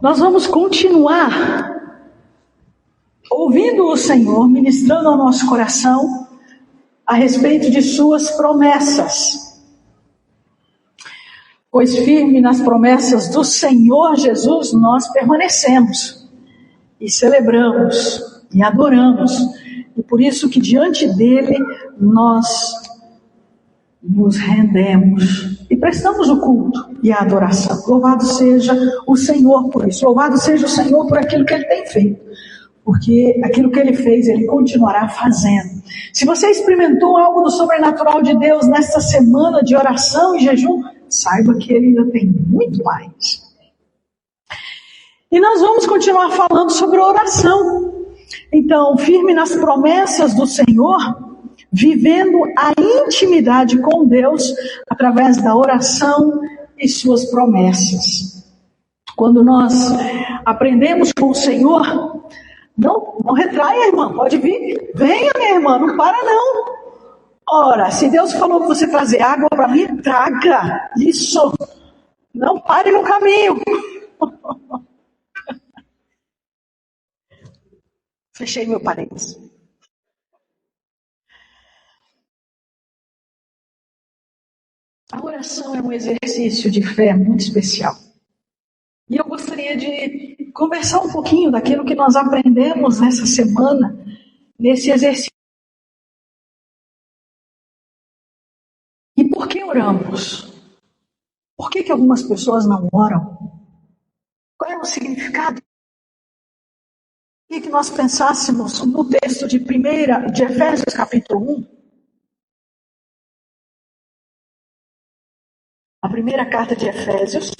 Nós vamos continuar ouvindo o Senhor, ministrando ao nosso coração a respeito de suas promessas. Pois firme nas promessas do Senhor Jesus nós permanecemos e celebramos e adoramos. E por isso que diante dele nós nos rendemos e prestamos o culto e a adoração. Louvado seja o Senhor por isso. Louvado seja o Senhor por aquilo que ele tem feito. Porque aquilo que ele fez, ele continuará fazendo. Se você experimentou algo do sobrenatural de Deus nesta semana de oração e jejum, saiba que ele ainda tem muito mais. E nós vamos continuar falando sobre oração. Então, firme nas promessas do Senhor, vivendo a intimidade com Deus através da oração e suas promessas. Quando nós aprendemos com o Senhor, não retraia, irmã, pode vir, venha, minha irmã, não para não. Ora, se Deus falou para você trazer água para mim, traga, isso, não pare no caminho. Fechei meu parênteses. A oração é um exercício de fé muito especial. E eu gostaria de conversar um pouquinho daquilo que nós aprendemos nessa semana, nesse exercício. E por que oramos? Por que algumas pessoas não oram? Qual é o significado? E que nós pensássemos no texto de Efésios capítulo 1. A primeira carta de Efésios.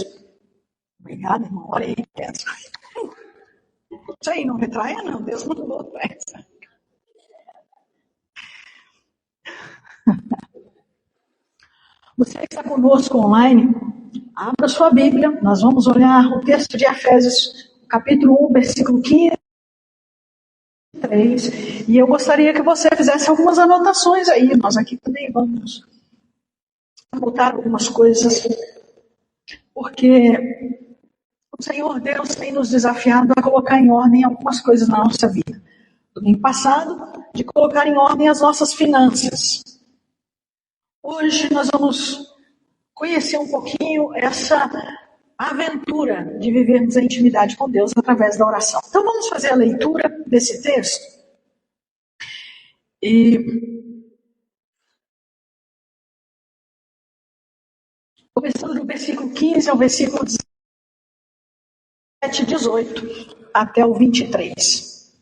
Obrigada, irmão. Olha aí, pensa. Isso aí, não retraia, não. Deus não mandou atrás. Você que está conosco online, abra sua Bíblia. Nós vamos olhar o texto de Efésios, capítulo 1, versículo 15. E eu gostaria que você fizesse algumas anotações aí. Nós aqui também vamos botar algumas coisas, porque o Senhor Deus tem nos desafiado a colocar em ordem algumas coisas na nossa vida. Domingo passado, de colocar em ordem as nossas finanças. Hoje nós vamos conhecer um pouquinho essa aventura de vivermos a intimidade com Deus através da oração. Então vamos fazer a leitura desse texto. Começando do versículo 15 ao versículo 17, 18 até o 23.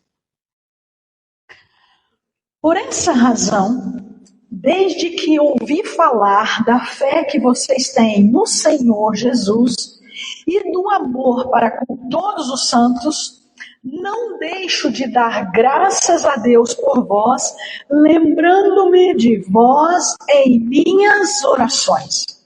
Por essa razão, desde que ouvi falar da fé que vocês têm no Senhor Jesus e do amor para com todos os santos, não deixo de dar graças a Deus por vós, lembrando-me de vós em minhas orações.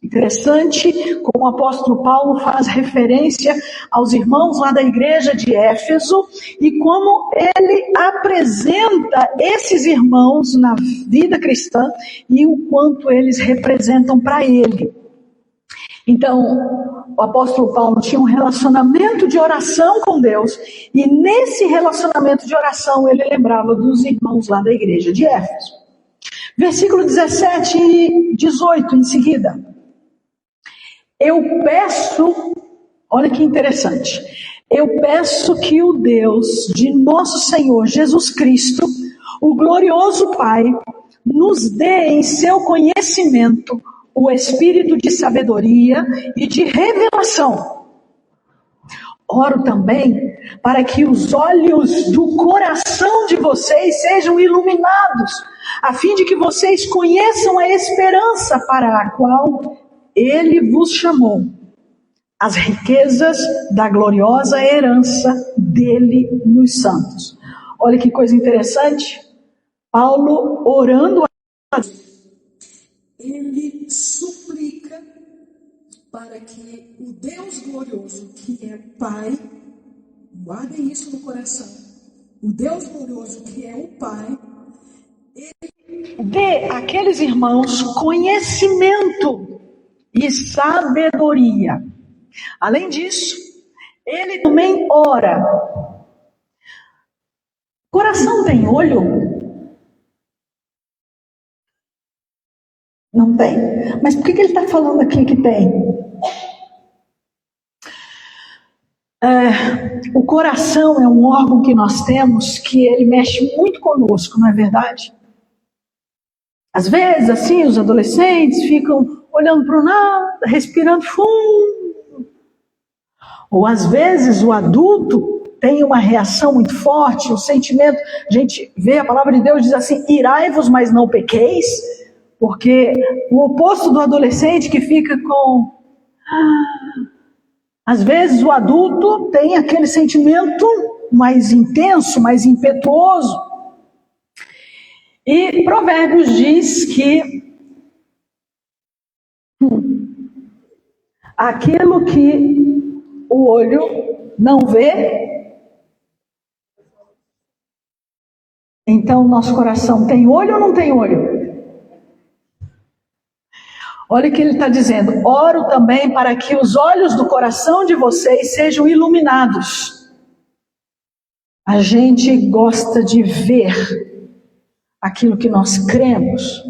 Interessante como o apóstolo Paulo faz referência aos irmãos lá da igreja de Éfeso e como ele apresenta esses irmãos na vida cristã e o quanto eles representam para ele. Então, o apóstolo Paulo tinha um relacionamento de oração com Deus e nesse relacionamento de oração ele lembrava dos irmãos lá da igreja de Éfeso. Versículo 17 e 18 em seguida. Eu peço, olha que interessante, eu peço que o Deus de nosso Senhor Jesus Cristo, o glorioso Pai, nos dê em seu conhecimento o espírito de sabedoria e de revelação. Oro também para que os olhos do coração de vocês sejam iluminados, a fim de que vocês conheçam a esperança para a qual Ele vos chamou, as riquezas da gloriosa herança dele nos santos. Olha que coisa interessante. Paulo orando a Deus, ele suplica para que o Deus glorioso, que é Pai, guardem isso no coração, o Deus glorioso que é o Pai, ele dê àqueles irmãos conhecimento e sabedoria. Além disso, ele também ora. Coração tem olho? Não tem. Mas por que ele está falando aqui que tem? O coração é um órgão que nós temos que ele mexe muito conosco, não é verdade? Às vezes, assim, os adolescentes ficam olhando para o nada, respirando fundo. Ou às vezes o adulto tem uma reação muito forte, um sentimento, a gente vê a palavra de Deus diz assim, irai-vos, mas não pequeis, porque o oposto do adolescente que fica com... Às vezes o adulto tem aquele sentimento mais intenso, mais impetuoso. E Provérbios diz que aquilo que o olho não vê, então nosso coração tem olho ou não tem olho? Olha o que ele está dizendo, oro também para que os olhos do coração de vocês sejam iluminados. A gente gosta de ver aquilo que nós cremos,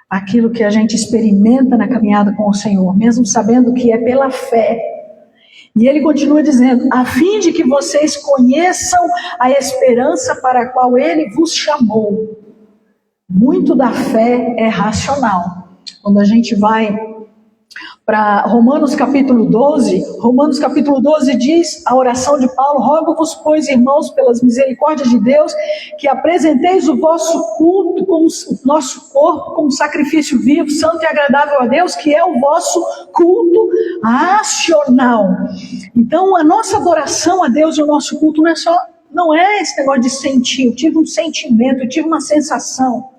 aquilo que a gente experimenta na caminhada com o Senhor, mesmo sabendo que é pela fé. E ele continua dizendo, a fim de que vocês conheçam a esperança para a qual ele vos chamou. Muito da fé é racional. Quando a gente vai para Romanos capítulo 12 diz a oração de Paulo, rogo-vos, pois, irmãos, pelas misericórdias de Deus, que apresenteis o vosso culto, como o nosso corpo, como sacrifício vivo, santo e agradável a Deus, que é o vosso culto racional. Então, a nossa adoração a Deus e o nosso culto não é esse negócio de sentir, eu tive um sentimento, eu tive uma sensação.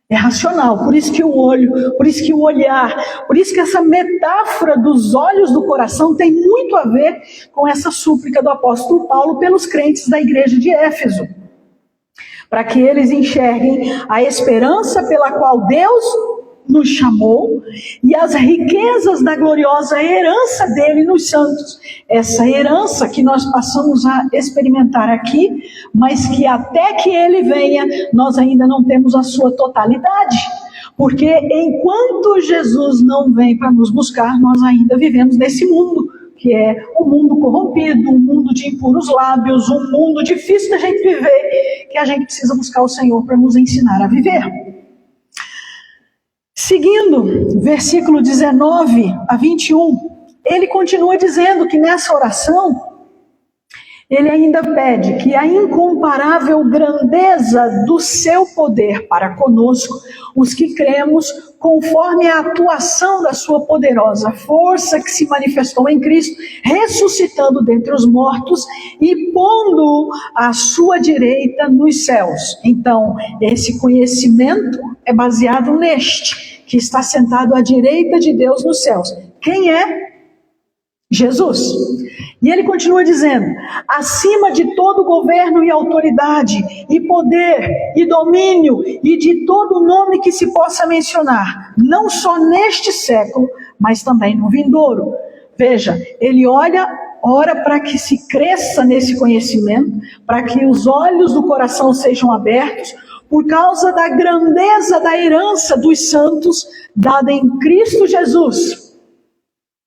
É racional, por isso que o olho, por isso que o olhar, por isso que essa metáfora dos olhos do coração tem muito a ver com essa súplica do apóstolo Paulo pelos crentes da igreja de Éfeso. Para que eles enxerguem a esperança pela qual Deus nos chamou e as riquezas da gloriosa herança dele nos santos. Essa herança que nós passamos a experimentar aqui, mas que até que ele venha, nós ainda não temos a sua totalidade. Porque enquanto Jesus não vem para nos buscar, nós ainda vivemos nesse mundo, que é um mundo corrompido, um mundo de impuros lábios, um mundo difícil da gente viver, que a gente precisa buscar o Senhor para nos ensinar a viver. Seguindo, versículo 19 a 21, ele continua dizendo que nessa oração, ele ainda pede que a incomparável grandeza do seu poder para conosco, os que cremos, conforme a atuação da sua poderosa força que se manifestou em Cristo, ressuscitando dentre os mortos e pondo-o à sua direita nos céus. Então, esse conhecimento é baseado neste, que está sentado à direita de Deus nos céus. Quem é? Jesus. E ele continua dizendo, acima de todo governo e autoridade, e poder, e domínio, e de todo nome que se possa mencionar, não só neste século, mas também no vindouro. Veja, ele ora para que se cresça nesse conhecimento, para que os olhos do coração sejam abertos, por causa da grandeza da herança dos santos, dada em Cristo Jesus.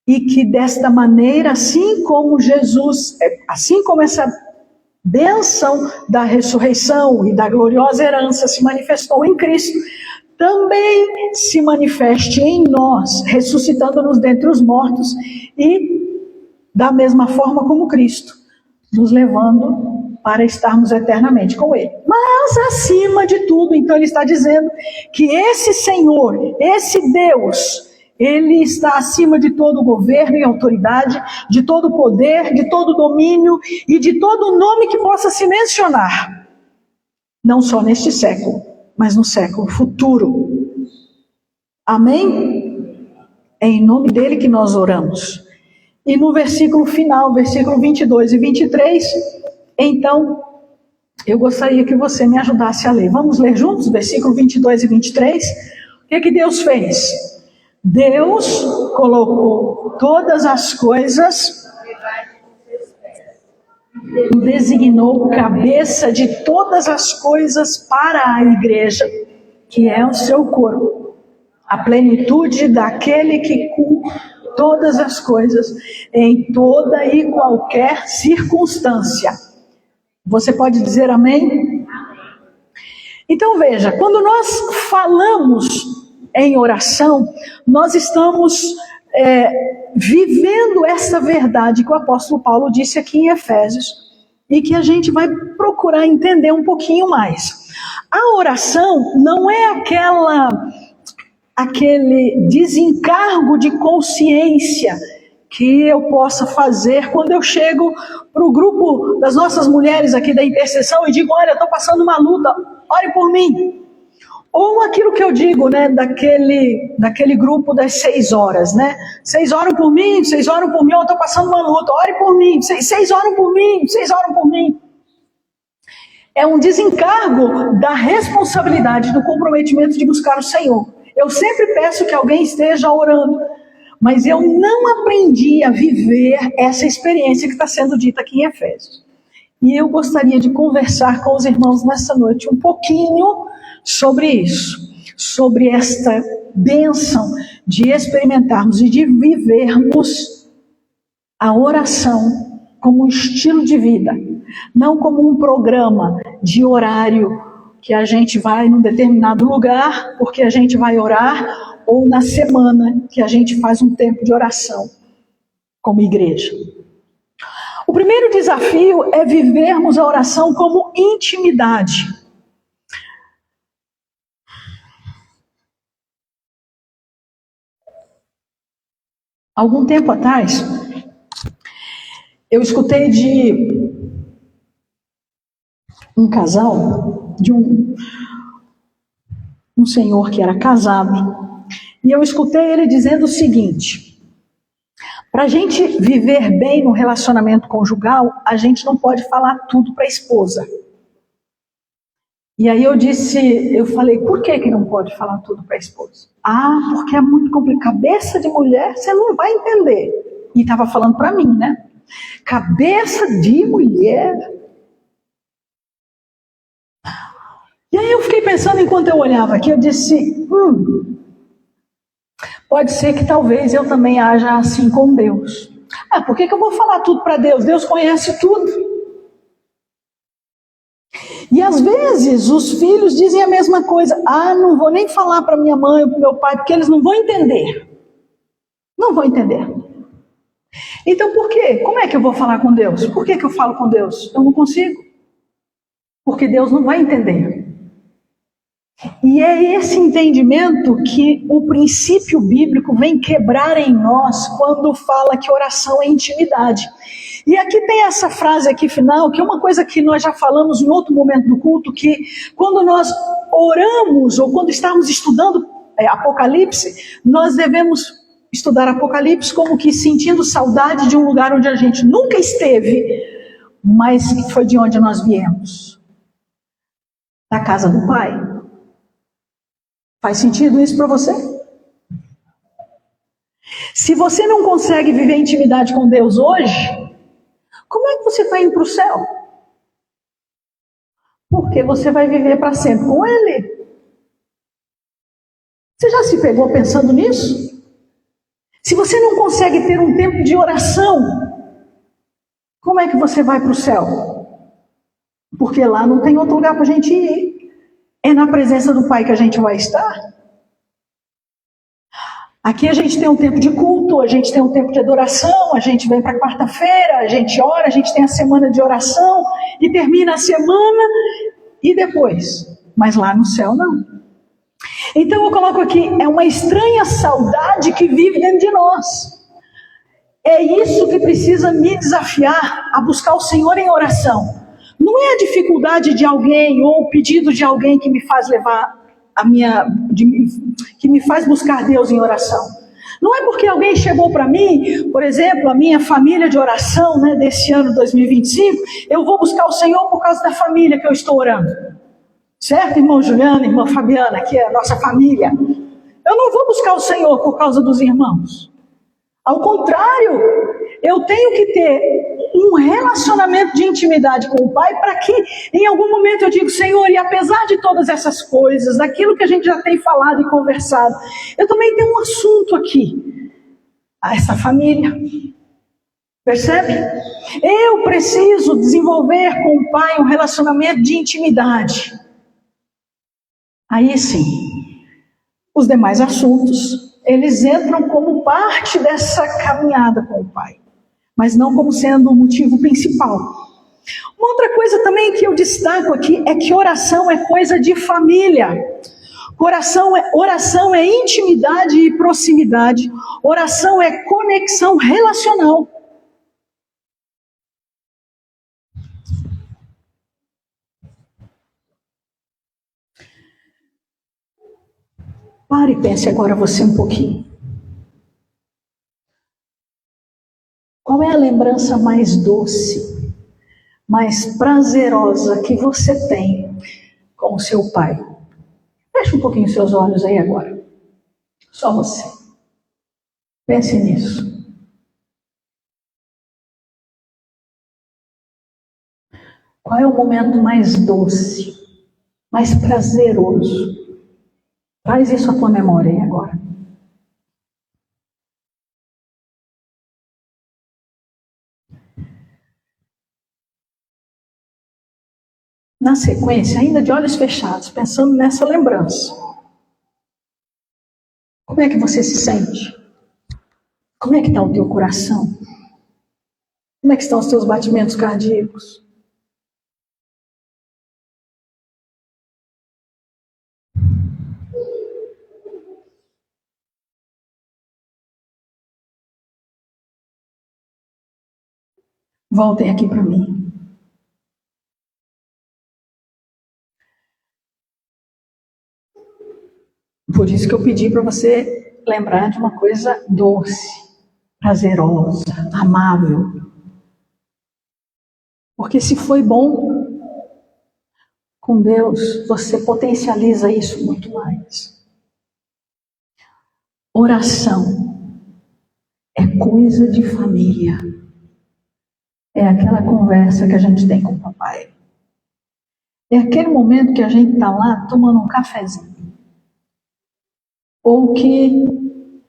E que desta maneira, assim como essa bênção da ressurreição e da gloriosa herança se manifestou em Cristo, também se manifeste em nós, ressuscitando-nos dentre os mortos e da mesma forma como Cristo, nos levando para estarmos eternamente com Ele. Mas acima de tudo, então ele está dizendo que esse Senhor, esse Deus, Ele está acima de todo governo e autoridade, de todo poder, de todo domínio e de todo nome que possa se mencionar. Não só neste século, mas no século futuro. Amém? É em nome dele que nós oramos. E no versículo final, versículo 22 e 23, então, eu gostaria que você me ajudasse a ler. Vamos ler juntos, versículo 22 e 23? O que Deus fez? Deus colocou todas as coisas o designou cabeça de todas as coisas para a igreja, que é o seu corpo, a plenitude daquele que cumpre todas as coisas, em toda e qualquer circunstância. Você pode dizer amém? Então veja, quando nós falamos em oração, nós estamos vivendo essa verdade que o apóstolo Paulo disse aqui em Efésios, e que a gente vai procurar entender um pouquinho mais. A oração não é aquele desencargo de consciência que eu possa fazer quando eu chego para o grupo das nossas mulheres aqui da intercessão e digo, olha, eu estou passando uma luta, ore por mim. Ou aquilo que eu digo, né, daquele grupo das 6 horas, né? 6 oram por mim, 6 oram por mim, eu estou passando uma luta, ore por mim, 6 oram por mim, 6 oram por mim. É um desencargo da responsabilidade, do comprometimento de buscar o Senhor. Eu sempre peço que alguém esteja orando, mas eu não aprendi a viver essa experiência que está sendo dita aqui em Efésios. E eu gostaria de conversar com os irmãos nessa noite um pouquinho sobre isso, sobre esta bênção de experimentarmos e de vivermos a oração como um estilo de vida, não como um programa de horário que a gente vai num determinado lugar porque a gente vai orar, ou na semana que a gente faz um tempo de oração como igreja. O primeiro desafio é vivermos a oração como intimidade. Algum tempo atrás, eu escutei de um casal, de um senhor que era casado, e eu escutei ele dizendo o seguinte: para a gente viver bem no relacionamento conjugal, a gente não pode falar tudo para a esposa. E aí eu falei, por que não pode falar tudo para a esposa? Ah, porque é muito complicado. Cabeça de mulher, você não vai entender. E estava falando para mim, né? Cabeça de mulher. E aí eu fiquei pensando enquanto eu olhava aqui, eu disse, pode ser que talvez eu também haja assim com Deus. Ah, por que eu vou falar tudo para Deus? Deus conhece tudo. E às vezes os filhos dizem a mesma coisa. Ah, não vou nem falar para minha mãe ou para meu pai, porque eles não vão entender. Não vão entender. Então por quê? Como é que eu vou falar com Deus? Por que eu falo com Deus? Eu não consigo. Porque Deus não vai entender. E é esse entendimento que o princípio bíblico vem quebrar em nós quando fala que oração é intimidade. E aqui tem essa frase aqui final, que é uma coisa que nós já falamos em outro momento do culto, que quando nós oramos, ou quando estamos estudando Apocalipse, nós devemos estudar Apocalipse como que sentindo saudade de um lugar onde a gente nunca esteve, mas que foi de onde nós viemos. Da casa do Pai. Faz sentido isso para você? Se você não consegue viver intimidade com Deus hoje, como é que você está indo para o céu? Porque você vai viver para sempre com Ele. Você já se pegou pensando nisso? Se você não consegue ter um tempo de oração, como é que você vai para o céu? Porque lá não tem outro lugar para a gente ir. É na presença do Pai que a gente vai estar. Aqui a gente tem um tempo de culto, a gente tem um tempo de adoração, a gente vem para quarta-feira, a gente ora, a gente tem a semana de oração e termina a semana e depois. Mas lá no céu não. Então eu coloco aqui, é uma estranha saudade que vive dentro de nós. É isso que precisa me desafiar a buscar o Senhor em oração. Não é a dificuldade de alguém ou o pedido de alguém que me faz levar que me faz buscar Deus em oração. Não é porque alguém chegou para mim, por exemplo, a minha família de oração, né, desse ano 2025, eu vou buscar o Senhor por causa da família que eu estou orando. Certo, irmão Juliano, irmã Fabiana, que é a nossa família. Eu não vou buscar o Senhor por causa dos irmãos. Ao contrário, eu tenho que ter um relacionamento de intimidade com o Pai, para que em algum momento eu digo, Senhor, e apesar de todas essas coisas, daquilo que a gente já tem falado e conversado, eu também tenho um assunto aqui, a essa família. Percebe? Eu preciso desenvolver com o Pai um relacionamento de intimidade. Aí sim, os demais assuntos, eles entram como parte dessa caminhada com o Pai, mas não como sendo o motivo principal. Uma outra coisa também que eu destaco aqui é que oração é coisa de família. Oração é intimidade e proximidade. Oração é conexão relacional. Pare e pense agora você um pouquinho. Qual é a lembrança mais doce, mais prazerosa que você tem com o seu pai? Feche um pouquinho seus olhos aí agora. Só você. Pense nisso. Qual é o momento mais doce, mais prazeroso? Traz isso à tua memória aí agora. Na sequência, ainda de olhos fechados, pensando nessa lembrança. Como é que você se sente? Como é que está o teu coração? Como é que estão os teus batimentos cardíacos? Voltem aqui para mim. Por isso que eu pedi para você lembrar de uma coisa doce, prazerosa, amável. Porque se foi bom com Deus, você potencializa isso muito mais. Oração é coisa de família. É aquela conversa que a gente tem com o papai. É aquele momento que a gente está lá tomando um cafezinho. Ou que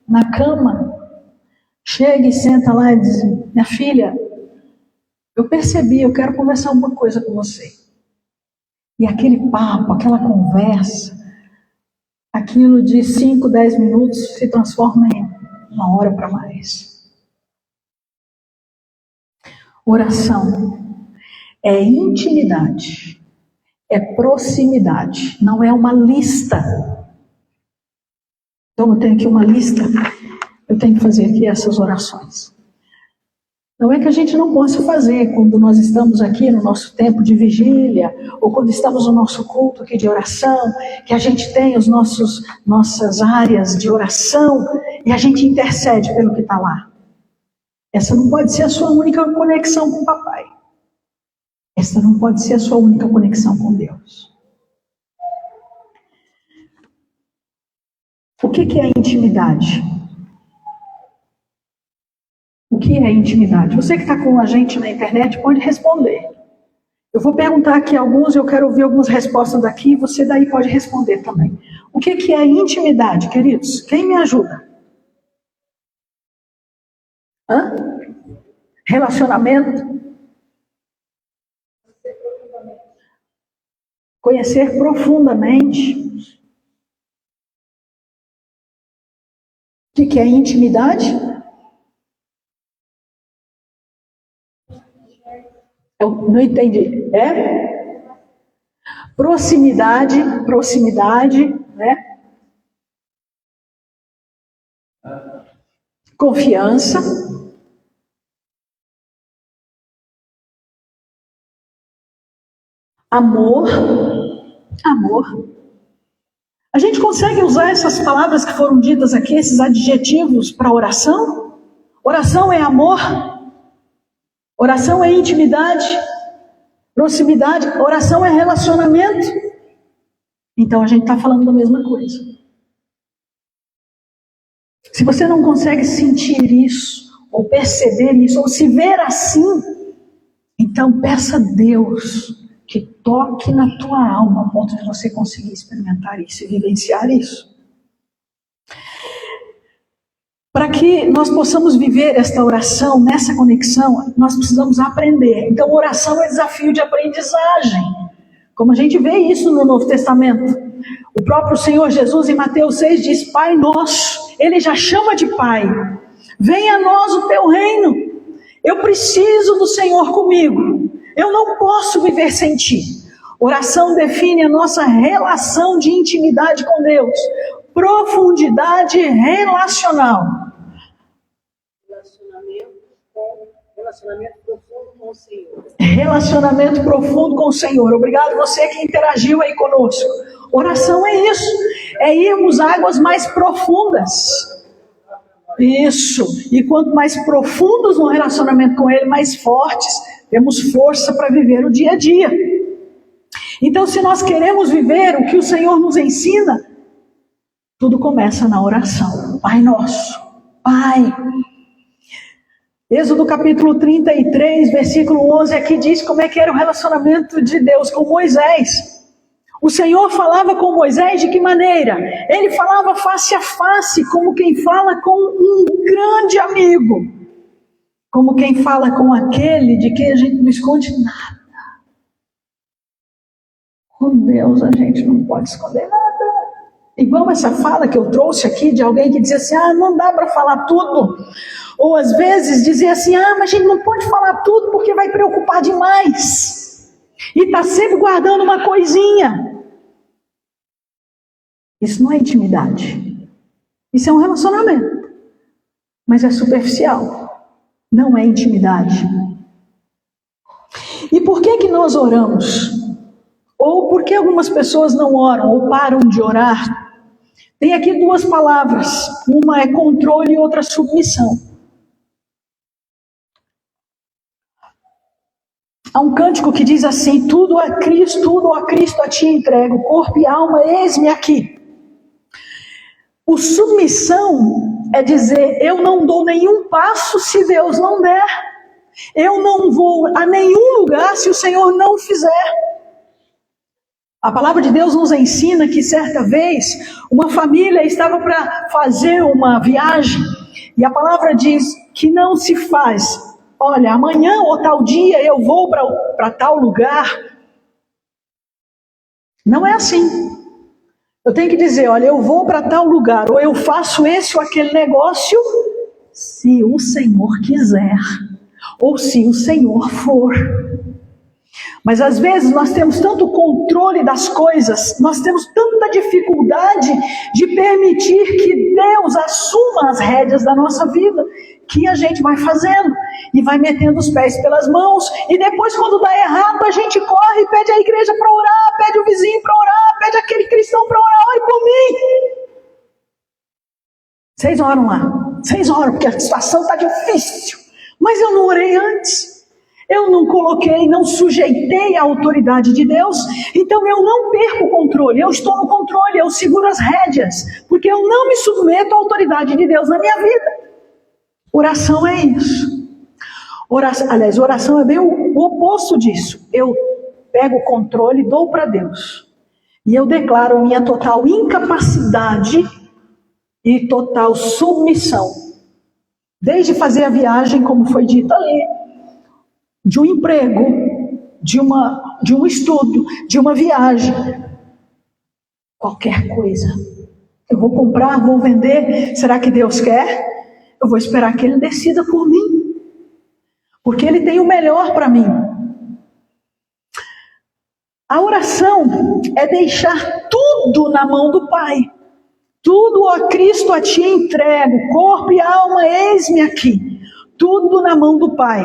na cama chega e senta lá e diz, minha filha, eu percebi, eu quero conversar uma coisa com você. E aquele papo, aquela conversa, aquilo de 5, 10 minutos se transforma em 1 hora para mais. Oração é intimidade, é proximidade, não é uma lista. Então eu tenho aqui uma lista, eu tenho que fazer aqui essas orações. Não é que a gente não possa fazer quando nós estamos aqui no nosso tempo de vigília, ou quando estamos no nosso culto aqui de oração, que a gente tem nossas áreas de oração e a gente intercede pelo que está lá. Essa não pode ser a sua única conexão com o papai. Essa não pode ser a sua única conexão com Deus. O que é intimidade? O que é intimidade? Você que está com a gente na internet pode responder. Eu vou perguntar aqui alguns, eu quero ouvir algumas respostas daqui, você daí pode responder também. O que é intimidade, queridos? Quem me ajuda? Relacionamento? Conhecer profundamente. O que é intimidade? Eu não entendi. Proximidade, né? Confiança. Amor. A gente consegue usar essas palavras que foram ditas aqui, esses adjetivos para oração? Oração é amor. Oração é intimidade, proximidade, oração é relacionamento. Então a gente está falando da mesma coisa. Se você não consegue sentir isso, ou perceber isso, ou se ver assim, Então peça a Deus que toque na tua alma, a ponto de você conseguir experimentar isso e vivenciar isso. Para que nós possamos viver esta oração, nessa conexão, nós precisamos aprender. Então oração é desafio de aprendizagem. Como a gente vê isso no Novo Testamento. O próprio Senhor Jesus em Mateus 6 diz, Pai nosso, Ele já chama de Pai. Venha a nós o teu reino. Eu preciso do Senhor comigo. Eu não posso viver sem ti. Oração define a nossa relação de intimidade com Deus. Profundidade relacional. Relacionamento profundo com o Senhor. Relacionamento profundo com o Senhor. Obrigado você que interagiu aí conosco. Oração é isso. É irmos águas mais profundas. Isso. E quanto mais profundos no relacionamento com Ele, mais fortes, temos força para viver o dia a dia. Então, se nós queremos viver o que o Senhor nos ensina, tudo começa na oração. Pai nosso, Pai. Êxodo capítulo 33, versículo 11, aqui diz como é que era o relacionamento de Deus com Moisés. O Senhor falava com Moisés de que maneira? Ele falava face a face, como quem fala com um grande amigo. Como quem fala com aquele de quem a gente não esconde nada. Com Deus a gente não pode esconder nada. Igual essa fala que eu trouxe aqui de alguém que dizia assim, não dá para falar tudo. Ou às vezes dizia assim, mas a gente não pode falar tudo porque vai preocupar demais. E está sempre guardando uma coisinha. Isso não é intimidade. Isso é um relacionamento. Mas é superficial. Não é intimidade. E por que nós oramos? Ou por que algumas pessoas não oram ou param de orar? Tem aqui duas palavras. Uma é controle e outra submissão. Há um cântico que diz assim, tudo a Cristo a ti entrego, corpo e alma, eis-me aqui. O submissão é dizer, eu não dou nenhum passo se Deus não der. Eu não vou a nenhum lugar se o Senhor não fizer. A palavra de Deus nos ensina que certa vez uma família estava para fazer uma viagem e a palavra diz que não se faz. Olha, amanhã ou tal dia eu vou para tal lugar. Não é assim. Eu tenho que dizer, olha, eu vou para tal lugar, ou eu faço esse ou aquele negócio, se o Senhor quiser, ou se o Senhor for. Mas às vezes nós temos tanto controle das coisas, nós temos tanta dificuldade de permitir que Deus assuma as rédeas da nossa vida, que a gente vai fazendo e vai metendo os pés pelas mãos, e depois quando dá errado a gente corre e pede a igreja para orar, pede o vizinho para orar, pede aquele cristão para orar, ore por mim. Vocês oram lá, vocês oram porque a situação está difícil, mas eu não orei antes. Eu não coloquei, não sujeitei a autoridade de Deus, então eu não perco o controle, eu estou no controle, eu seguro as rédeas, porque eu não me submeto à autoridade de Deus na minha vida. Oração é isso. Oração é bem o oposto disso. Eu pego o controle e dou para Deus. E eu declaro a minha total incapacidade e total submissão. Desde fazer a viagem, como foi dito ali, de um emprego, de um estudo, de uma viagem, qualquer coisa. Eu vou comprar, vou vender, será que Deus quer? Eu vou esperar que Ele decida por mim, porque Ele tem o melhor para mim. A oração é deixar tudo na mão do Pai. Tudo a Cristo a ti entrego, corpo e alma, eis-me aqui. Tudo na mão do Pai.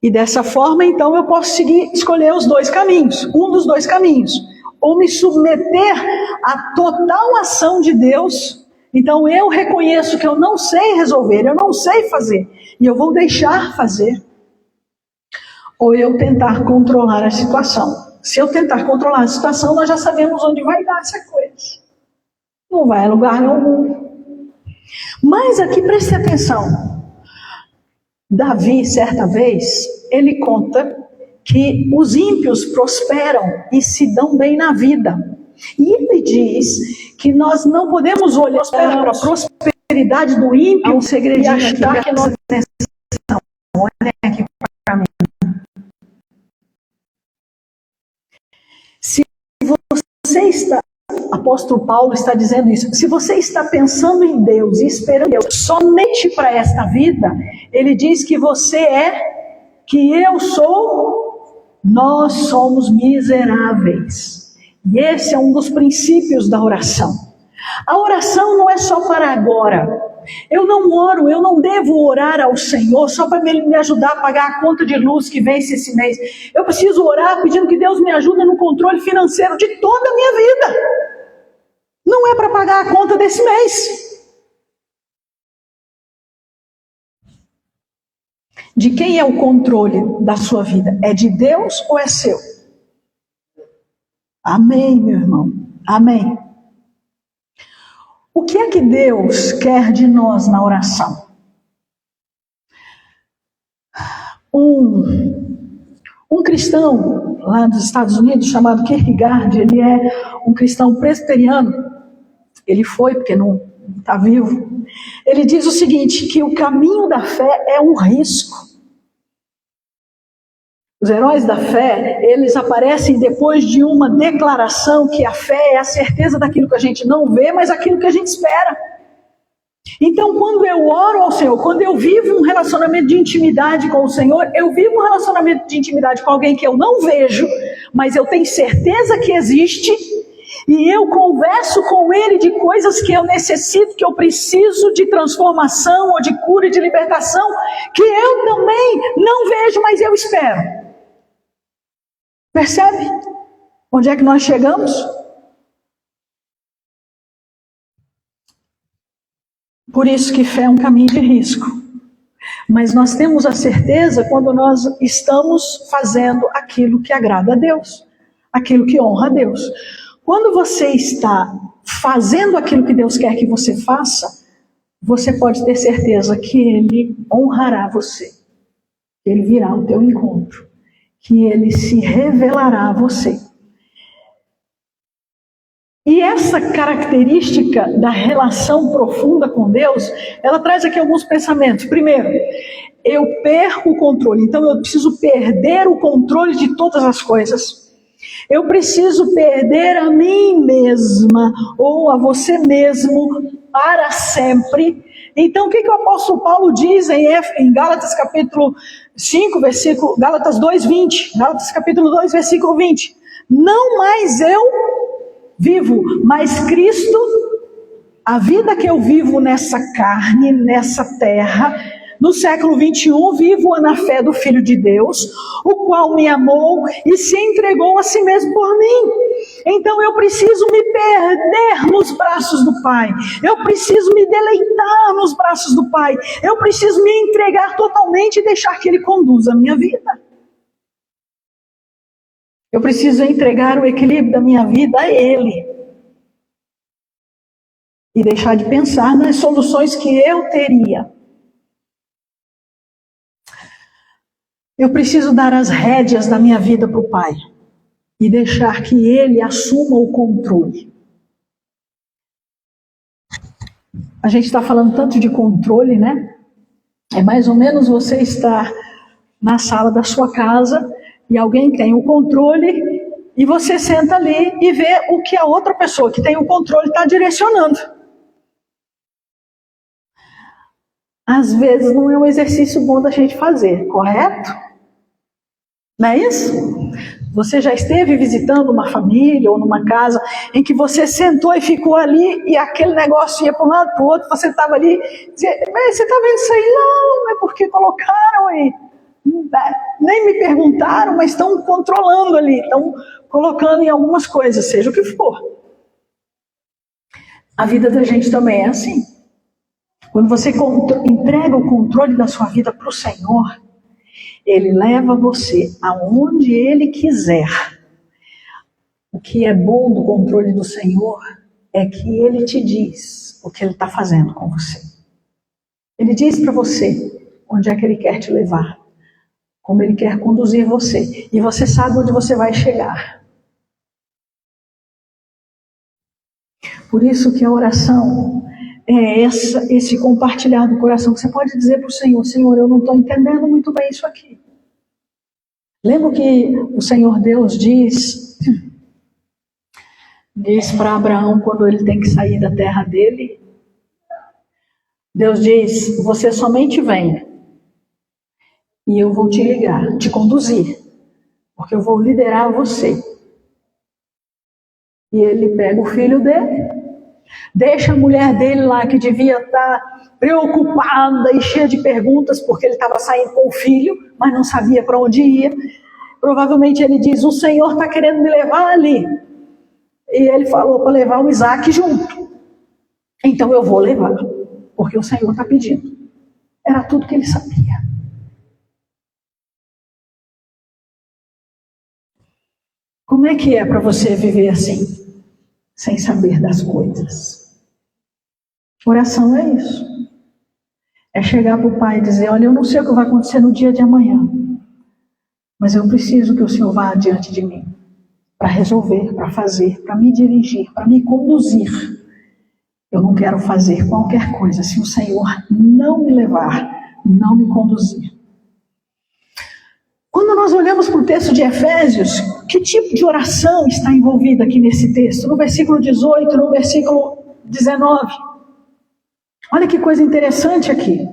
E dessa forma, então, eu posso escolher os dois caminhos, um dos dois caminhos. Ou me submeter à total ação de Deus. Então, eu reconheço que eu não sei resolver, eu não sei fazer. E eu vou deixar fazer. Ou eu tentar controlar a situação. Se eu tentar controlar a situação, nós já sabemos onde vai dar essa coisa. Não vai a lugar nenhum. Mas aqui, preste atenção. Davi, certa vez, ele conta que os ímpios prosperam e se dão bem na vida. E ele diz que nós não podemos olhar para a prosperidade do ímpio e achar que nós... Olha aqui para mim. Se você está... Apóstolo Paulo está dizendo isso. Se você está pensando em Deus e esperando Deus somente para esta vida, ele diz que você que eu sou, nós somos miseráveis. E esse é um dos princípios da oração. A oração não é só para agora. Eu não oro, eu não devo orar ao Senhor só para Ele me ajudar a pagar a conta de luz que vence esse mês. Eu preciso orar pedindo que Deus me ajude no controle financeiro de toda a minha vida. Não é para pagar a conta desse mês. De quem é o controle da sua vida? É de Deus ou é seu? Amém, meu irmão. Amém. O que é que Deus quer de nós na oração? Um cristão lá dos Estados Unidos, chamado Kierkegaard, ele é um cristão presbiteriano. Ele foi, porque não está vivo. Ele diz o seguinte, que o caminho da fé é um risco. Os heróis da fé, eles aparecem depois de uma declaração que a fé é a certeza daquilo que a gente não vê, mas aquilo que a gente espera. Então, quando eu oro ao Senhor, quando eu vivo um relacionamento de intimidade com o Senhor, eu vivo um relacionamento de intimidade com alguém que eu não vejo, mas eu tenho certeza que existe, e eu converso com Ele de coisas que eu necessito, que eu preciso de transformação, ou de cura e de libertação, que eu também não vejo, mas eu espero. Percebe? Onde é que nós chegamos? Por isso que fé é um caminho de risco. Mas nós temos a certeza quando nós estamos fazendo aquilo que agrada a Deus, aquilo que honra a Deus. Quando você está fazendo aquilo que Deus quer que você faça, você pode ter certeza que Ele honrará você, que Ele virá ao teu encontro, que Ele se revelará a você. E essa característica da relação profunda com Deus, ela traz aqui alguns pensamentos. Primeiro, eu perco o controle, então eu preciso perder o controle de todas as coisas. Eu preciso perder a mim mesma, ou a você mesmo, para sempre. Então, o que o apóstolo Paulo diz em Gálatas capítulo 5, versículo, Gálatas 2:20, Gálatas capítulo 2, versículo 20. Não mais eu vivo, mas Cristo, a vida que eu vivo nessa carne, nessa terra, no século 21, vivo na fé do Filho de Deus, o qual me amou e se entregou a si mesmo por mim. Então eu preciso me perder nos braços do Pai, eu preciso me deleitar nos braços do Pai, eu preciso me entregar totalmente e deixar que Ele conduza a minha vida. Eu preciso entregar o equilíbrio da minha vida a Ele. E deixar de pensar nas soluções que eu teria. Eu preciso dar as rédeas da minha vida para o Pai. E deixar que Ele assuma o controle. A gente está falando tanto de controle, né? É mais ou menos você estar na sala da sua casa e alguém tem o controle e você senta ali e vê o que a outra pessoa que tem o controle está direcionando. Às vezes não é um exercício bom da gente fazer, correto? Não é isso? Você já esteve visitando uma família ou numa casa em que você sentou e ficou ali e aquele negócio ia para um lado para o outro, você estava ali, dizia, mas você está vendo isso aí? Não, é porque colocaram aí. Nem me perguntaram, mas estão controlando ali, estão colocando em algumas coisas, seja o que for. A vida da gente também é assim. Quando você entrega o controle da sua vida para o Senhor, Ele leva você aonde Ele quiser. O que é bom do controle do Senhor é que Ele te diz o que Ele está fazendo com você. Ele diz para você onde é que Ele quer te levar. como Ele quer conduzir você. E você sabe onde você vai chegar. Por isso que a oração é esse compartilhar do coração, que você pode dizer para o Senhor: Senhor, eu não estou entendendo muito bem isso aqui. Lembra que o Senhor Deus diz para Abraão, quando ele tem que sair da terra dele? Deus diz: você somente vem e eu vou te ligar, te conduzir, porque eu vou liderar você. E ele pega o filho dele, deixa a mulher dele lá, que devia estar preocupada e cheia de perguntas, porque ele estava saindo com o filho, mas não sabia para onde ia. Provavelmente ele diz: o Senhor está querendo me levar ali. E ele falou para levar o Isaac junto. Então eu vou levar, porque o Senhor está pedindo. Era tudo que ele sabia. Como é que é para você viver assim, sem saber das coisas? Oração é isso. É chegar para o Pai e dizer: olha, eu não sei o que vai acontecer no dia de amanhã, mas eu preciso que o Senhor vá adiante de mim, para resolver, para fazer, para me dirigir, para me conduzir. Eu não quero fazer qualquer coisa se o Senhor não me levar, não me conduzir. Quando nós olhamos para o texto de Efésios, que tipo de oração está envolvida aqui nesse texto? No versículo 18, no versículo 19. Olha que coisa interessante aqui.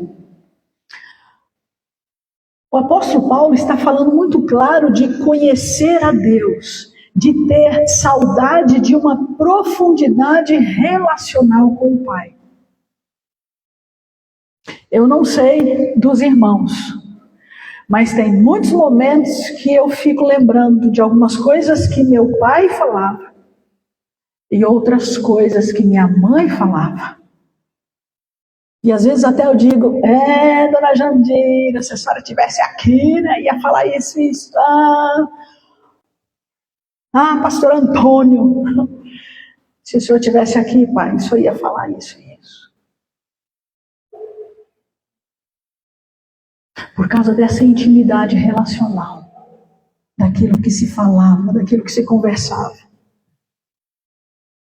O apóstolo Paulo está falando muito claro de conhecer a Deus, de ter saudade de uma profundidade relacional com o Pai. Eu não sei dos irmãos, mas tem muitos momentos que eu fico lembrando de algumas coisas que meu pai falava e outras coisas que minha mãe falava. E às vezes até eu digo: dona Jandira, se a senhora estivesse aqui, né, ia falar isso. Pastor Antônio, se o senhor estivesse aqui, pai, o senhor ia falar isso e isso. Por causa dessa intimidade relacional, daquilo que se falava, daquilo que se conversava.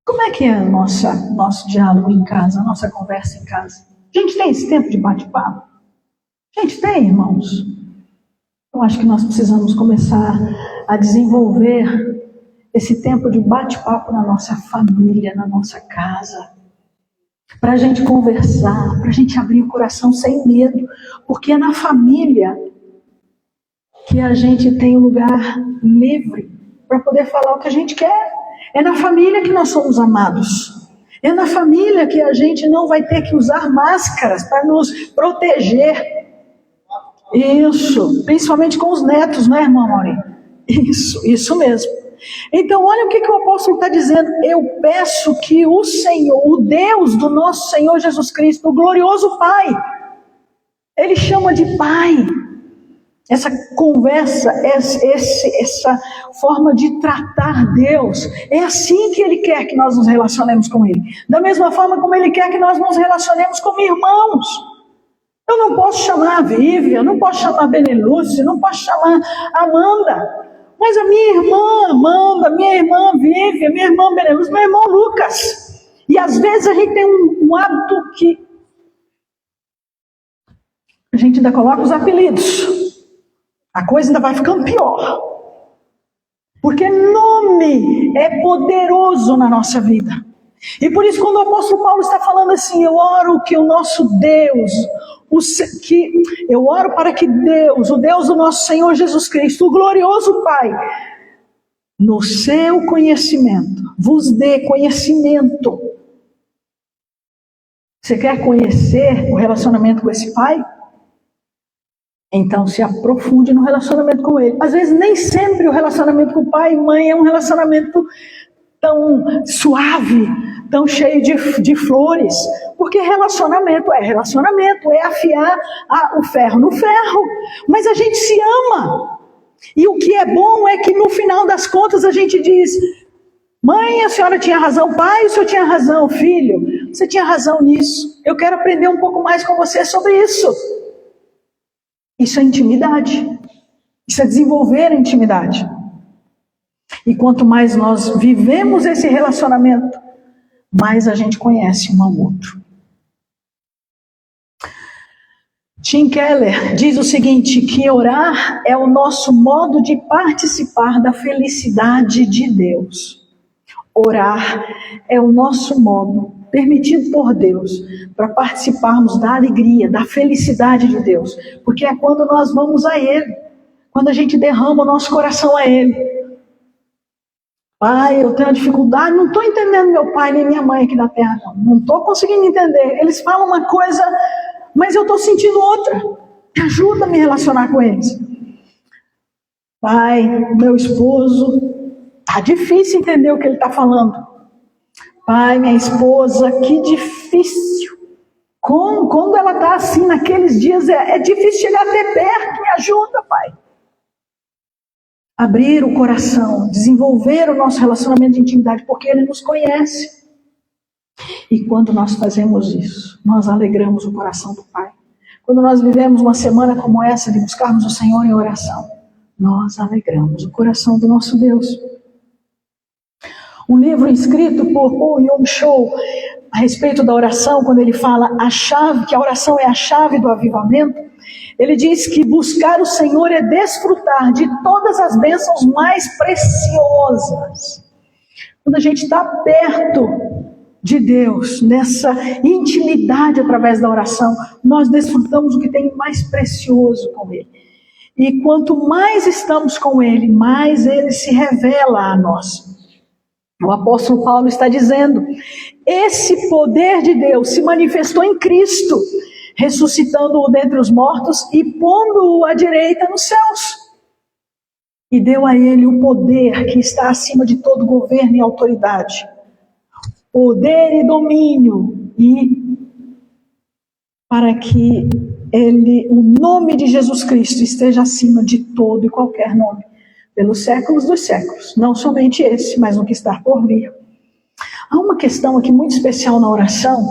Como é que é o nosso diálogo em casa, a nossa conversa em casa? A gente tem esse tempo de bate-papo? A gente tem, irmãos? Eu acho que nós precisamos começar a desenvolver esse tempo de bate-papo na nossa família, na nossa casa, para a gente conversar, para a gente abrir o coração sem medo, porque é na família que a gente tem um lugar livre para poder falar o que a gente quer. É na família que nós somos amados. É na família que a gente não vai ter que usar máscaras para nos proteger. Isso, principalmente com os netos, né, irmã Mauri? Isso mesmo. Então, olha o que o apóstolo está dizendo. Eu peço que o Senhor, o Deus do nosso Senhor Jesus Cristo, o glorioso Pai, Ele chama de Pai. Essa conversa, essa forma de tratar Deus, é assim que Ele quer que nós nos relacionemos com Ele. Da mesma forma como Ele quer que nós nos relacionemos como irmãos. Eu não posso chamar a Vivian, não posso chamar a Benelúcia, não posso chamar a Amanda. Mas a minha irmã Amanda, minha irmã Vivian, minha irmã Benelúcia, meu irmão Lucas. E às vezes a gente tem um hábito que a gente ainda coloca os apelidos. A coisa ainda vai ficando pior. Porque nome é poderoso na nossa vida. E por isso, quando o apóstolo Paulo está falando assim: eu oro que o nosso Deus, eu oro para que Deus, o Deus do nosso Senhor Jesus Cristo, o glorioso Pai, no seu conhecimento, vos dê conhecimento. Você quer conhecer o relacionamento com esse Pai? Então se aprofunde no relacionamento com Ele. Às vezes nem sempre o relacionamento com pai e mãe é um relacionamento tão suave, tão cheio de flores. Porque relacionamento é afiar o ferro no ferro. Mas a gente se ama. E o que é bom é que no final das contas a gente diz: mãe, a senhora tinha razão, pai, o senhor tinha razão, filho, você tinha razão nisso. Eu quero aprender um pouco mais com você sobre isso. Isso é intimidade. Isso é desenvolver a intimidade. E quanto mais nós vivemos esse relacionamento, mais a gente conhece um ao outro. Tim Keller diz o seguinte, que orar é o nosso modo de participar da felicidade de Deus. Orar é o nosso modo, permitido por Deus, para participarmos da alegria, da felicidade de Deus. Porque é quando nós vamos a Ele, quando a gente derrama o nosso coração a Ele. Pai, eu tenho dificuldade, não estou entendendo meu pai nem minha mãe aqui na terra, não estou conseguindo entender. Eles falam uma coisa, mas eu estou sentindo outra. Me ajuda a me relacionar com eles. Pai, meu esposo, está difícil entender o que ele está falando. Pai, minha esposa, que difícil. Quando ela está assim, naqueles dias, é difícil chegar até perto. Me ajuda, Pai. Abrir o coração, desenvolver o nosso relacionamento de intimidade, porque Ele nos conhece. E quando nós fazemos isso, nós alegramos o coração do Pai. Quando nós vivemos uma semana como essa, de buscarmos o Senhor em oração, nós alegramos o coração do nosso Deus. Um livro escrito por Paul Yong-Cho a respeito da oração, quando ele fala que a oração é a chave do avivamento, ele diz que buscar o Senhor é desfrutar de todas as bênçãos mais preciosas. Quando a gente está perto de Deus, nessa intimidade através da oração, nós desfrutamos o que tem mais precioso com Ele. E quanto mais estamos com Ele, mais Ele se revela a nós. O apóstolo Paulo está dizendo, esse poder de Deus se manifestou em Cristo, ressuscitando-o dentre os mortos e pondo-o à direita nos céus. E deu a ele o poder que está acima de todo governo e autoridade. Poder e domínio. E para que o nome de Jesus Cristo esteja acima de todo e qualquer nome. Pelos séculos dos séculos. Não somente esse, mas o que está por vir. Há uma questão aqui muito especial na oração.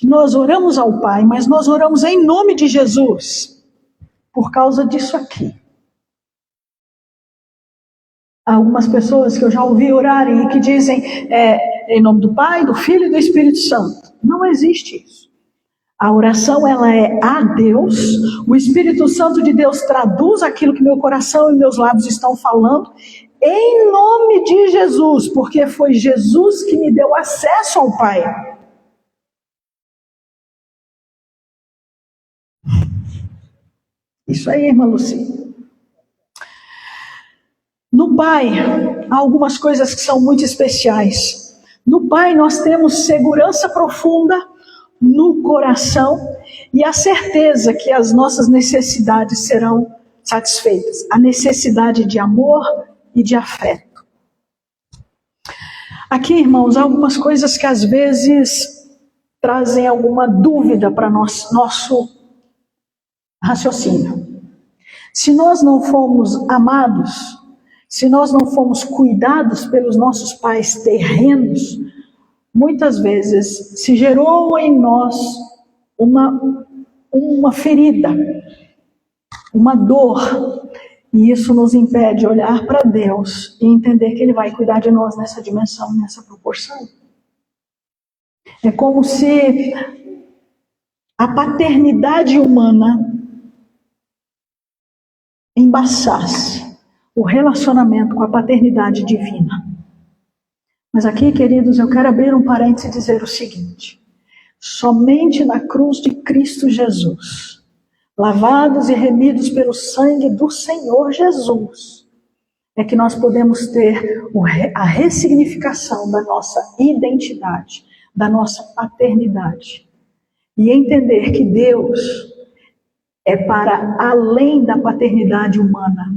Nós oramos ao Pai, mas nós oramos em nome de Jesus, por causa disso aqui. Há algumas pessoas que eu já ouvi orarem e que dizem em nome do Pai, do Filho e do Espírito Santo. Não existe isso. A oração, ela é a Deus, o Espírito Santo de Deus traduz aquilo que meu coração e meus lábios estão falando, em nome de Jesus, porque foi Jesus que me deu acesso ao Pai. Isso aí, irmã Luci. No Pai, há algumas coisas que são muito especiais. No Pai nós temos segurança profunda no coração e a certeza que as nossas necessidades serão satisfeitas. A necessidade de amor e de afeto. Aqui, irmãos, há algumas coisas que às vezes trazem alguma dúvida para nosso raciocínio. Se nós não fomos amados, se nós não fomos cuidados pelos nossos pais terrenos, muitas vezes se gerou em nós uma ferida, uma dor, e isso nos impede de olhar para Deus e entender que Ele vai cuidar de nós nessa dimensão, nessa proporção. É como se a paternidade humana embaçasse o relacionamento com a paternidade divina. Mas aqui, queridos, eu quero abrir um parênteses e dizer o seguinte: somente na cruz de Cristo Jesus, lavados e remidos pelo sangue do Senhor Jesus, é que nós podemos ter a ressignificação da nossa identidade, da nossa paternidade. E entender que Deus é para além da paternidade humana.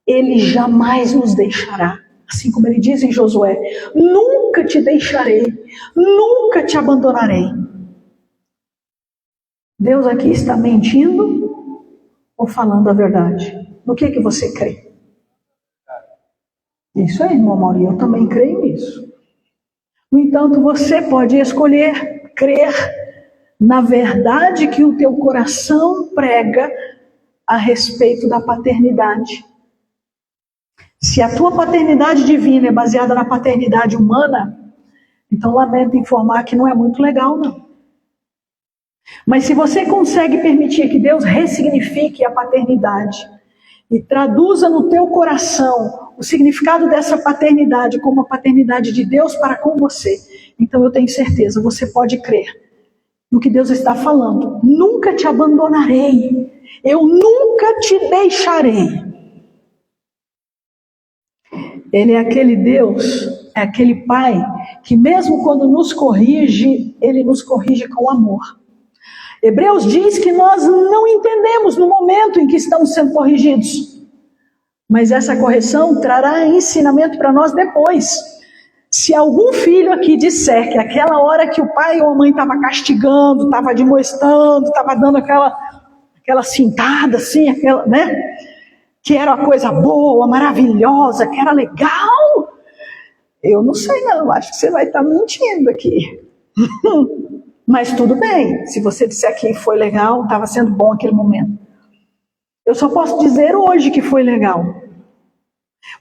Ele jamais nos deixará. Assim como ele diz em Josué, nunca te deixarei, nunca te abandonarei. Deus aqui está mentindo ou falando a verdade? No que você crê? Isso aí, irmão Mauri, eu também creio nisso. No entanto, você pode escolher crer na verdade que o teu coração prega a respeito da paternidade. Se a tua paternidade divina é baseada na paternidade humana, então lamento informar que não é muito legal, não. Mas se você consegue permitir que Deus ressignifique a paternidade e traduza no teu coração o significado dessa paternidade como a paternidade de Deus para com você, então eu tenho certeza, você pode crer no que Deus está falando. Nunca te abandonarei, eu nunca te deixarei. Ele é aquele Deus, é aquele Pai, que mesmo quando nos corrige, Ele nos corrige com amor. Hebreus diz que nós não entendemos no momento em que estamos sendo corrigidos, mas essa correção trará ensinamento para nós depois. Se algum filho aqui disser que aquela hora que o pai ou a mãe estava castigando, estava admoestando, estava dando aquela cintada assim, aquela, né? Que era uma coisa boa, maravilhosa, que era legal, eu não sei não, acho que você vai estar mentindo aqui. Mas tudo bem, se você disser que foi legal, estava sendo bom aquele momento. Eu só posso dizer hoje que foi legal.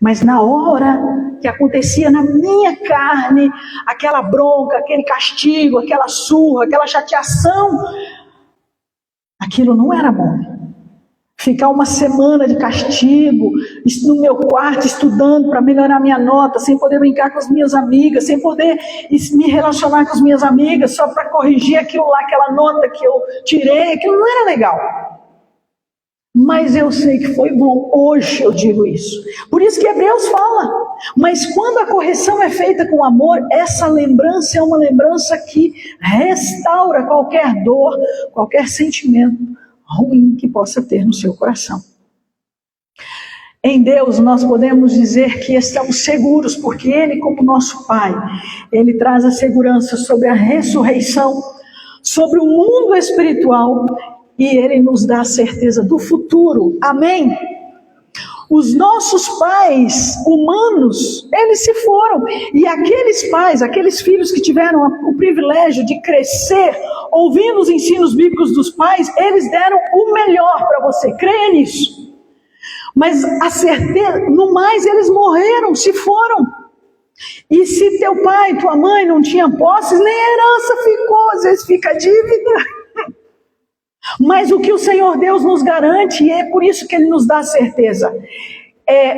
Mas na hora que acontecia na minha carne, aquela bronca, aquele castigo, aquela surra, aquela chateação, aquilo não era bom. Ficar uma semana de castigo, no meu quarto estudando para melhorar minha nota, sem poder brincar com as minhas amigas, sem poder me relacionar com as minhas amigas, só para corrigir aquilo lá, aquela nota que eu tirei, aquilo não era legal. Mas eu sei que foi bom, hoje eu digo isso. Por isso que Hebreus fala, mas quando a correção é feita com amor, essa lembrança é uma lembrança que restaura qualquer dor, qualquer sentimento ruim que possa ter no seu coração. Em Deus nós podemos dizer que estamos seguros, porque Ele, como nosso Pai, Ele traz a segurança sobre a ressurreição, sobre o mundo espiritual, e Ele nos dá a certeza do futuro. Amém? Os nossos pais humanos, eles se foram. E aqueles pais, aqueles filhos que tiveram o privilégio de crescer ouvindo os ensinos bíblicos dos pais, eles deram o melhor para você. Creia nisso. Mas a certeza, no mais, eles morreram, se foram. E se teu pai, tua mãe não tinha posses, nem herança ficou, às vezes fica dívida. Mas o que o Senhor Deus nos garante, e é por isso que Ele nos dá a certeza, é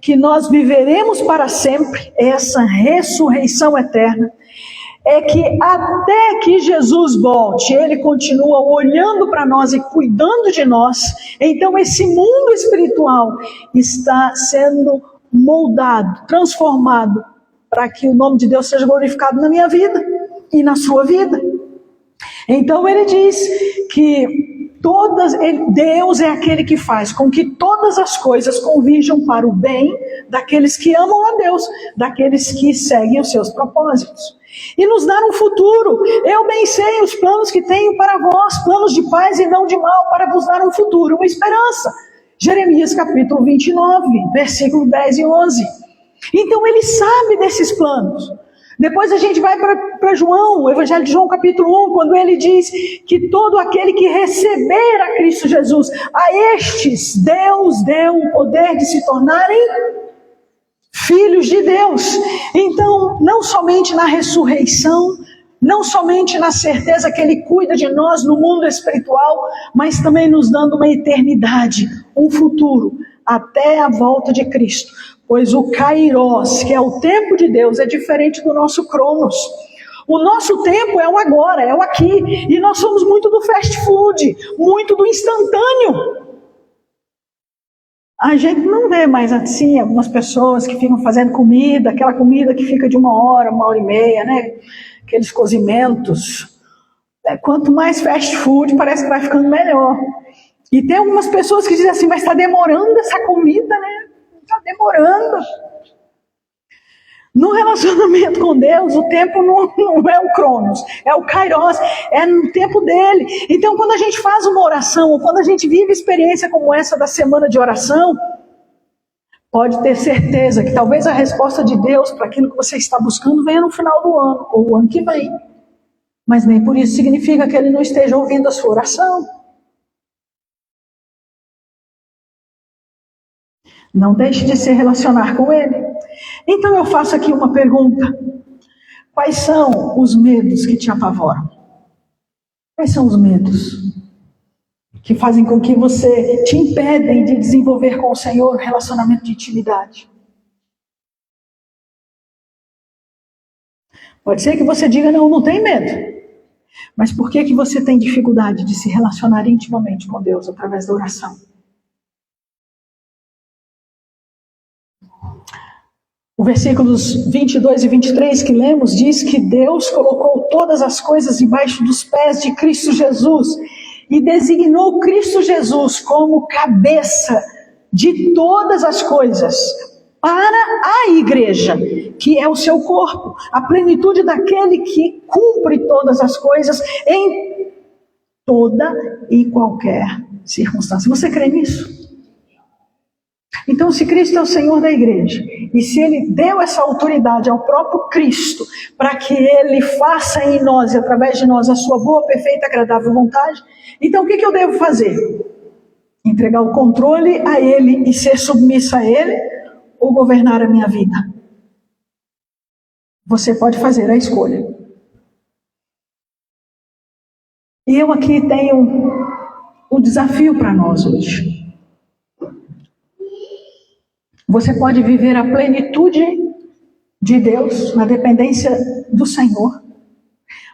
que nós viveremos para sempre, essa ressurreição eterna, é que até que Jesus volte, Ele continua olhando para nós e cuidando de nós. Então esse mundo espiritual está sendo moldado, transformado, para que o nome de Deus seja glorificado na minha vida e na sua vida. Então ele diz que Deus é aquele que faz com que todas as coisas convirjam para o bem daqueles que amam a Deus, daqueles que seguem os seus propósitos. E nos dar um futuro. Eu bem sei os planos que tenho para vós, planos de paz e não de mal, para vos dar um futuro, uma esperança. Jeremias capítulo 29, versículo 10 e 11. Então ele sabe desses planos. Depois a gente vai para João, o Evangelho de João capítulo 1, quando ele diz que todo aquele que receber a Cristo Jesus, a estes Deus deu o poder de se tornarem filhos de Deus. Então, não somente na ressurreição, não somente na certeza que Ele cuida de nós no mundo espiritual, mas também nos dando uma eternidade, um futuro, até a volta de Cristo. Pois o Kairos, que é o tempo de Deus, é diferente do nosso Cronos. O nosso tempo é o agora, é o aqui. E nós somos muito do fast food, muito do instantâneo. A gente não vê mais assim algumas pessoas que ficam fazendo comida, aquela comida que fica de 1 hora e meia, né? Aqueles cozimentos. Quanto mais fast food, parece que vai ficando melhor. E tem algumas pessoas que dizem assim, mas está demorando essa comida, né? Está demorando. No relacionamento com Deus, o tempo não é o Cronos, é o Kairos, é no tempo dele. Então, quando a gente faz uma oração, ou quando a gente vive experiência como essa da semana de oração, pode ter certeza que talvez a resposta de Deus para aquilo que você está buscando venha no final do ano, ou o ano que vem. Mas nem por isso significa que Ele não esteja ouvindo a sua oração. Não deixe de se relacionar com Ele. Então eu faço aqui uma pergunta. Quais são os medos que te apavoram? Quais são os medos que fazem com que você te impedem de desenvolver com o Senhor um relacionamento de intimidade? Pode ser que você diga, não tem medo. Mas por que você tem dificuldade de se relacionar intimamente com Deus através da oração? O versículos 22 e 23 que lemos diz que Deus colocou todas as coisas debaixo dos pés de Cristo Jesus e designou Cristo Jesus como cabeça de todas as coisas para a igreja, que é o seu corpo, a plenitude daquele que cumpre todas as coisas em toda e qualquer circunstância. Você crê nisso? Então, se Cristo é o Senhor da igreja, e se Ele deu essa autoridade ao próprio Cristo, para que Ele faça em nós e através de nós a sua boa, perfeita, agradável vontade, então o que eu devo fazer? Entregar o controle a Ele e ser submissa a Ele, ou governar a minha vida? Você pode fazer a escolha. E eu aqui tenho um desafio para nós hoje. Você pode viver a plenitude de Deus, na dependência do Senhor.